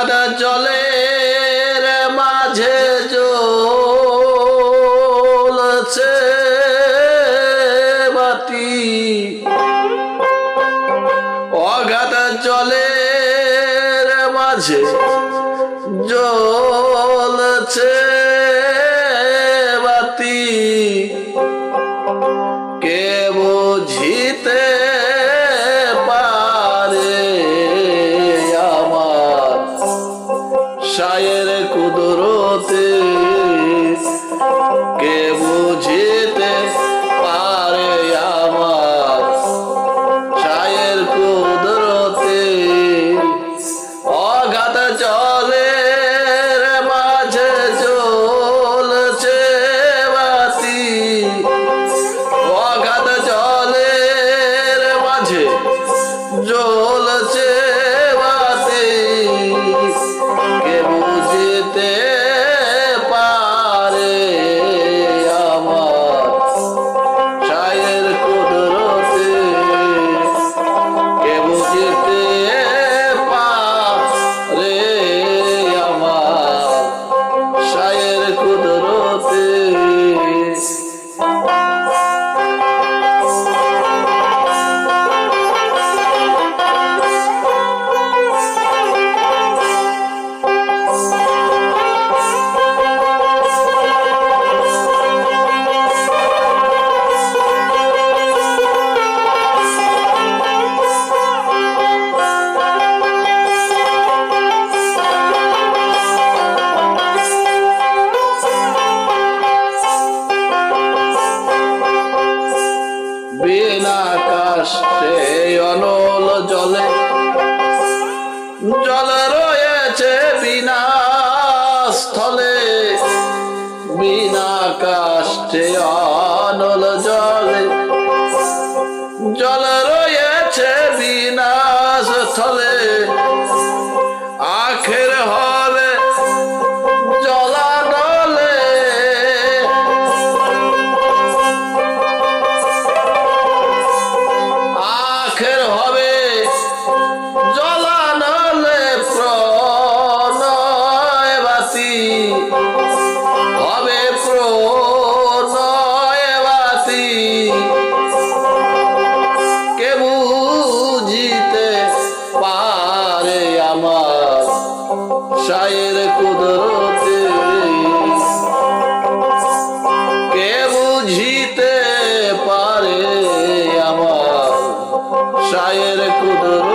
অগাধ জলের মাঝে জ্বলছে বাতি, অগাধ জলের মাঝে জ্বলছে বাতি, কে বুঝিতে পারে আমার শায়ের কুদরতে, কে বুঝিতে পারে আমার শায়ের কুদরতে। অগাধ জলের মাঝে জ্বলছে বাতি, অগাধ জলের মাঝে জ্বলছে বাতি, কে বুঝিতে পারে আমার শায়ের কুদরতে, কে বুঝিতে পারে আমার শায়ের কুদরতে। বিনা কষ্টে অনল জলে জল রয়েছে বিনা স্থলে, বিনা কষ্টে অনল জলে জল রয়েছে বিনা স্থলে, আখের হবে জলানলে, আখের হবে জলানলে প্রণয় বাতি, হবে প্রণয় বাতি, কে বুঝিতে পারে আমার শায়ের কুদরতে, কে বুঝিতে পারে আমার শায়ের কুদরতে।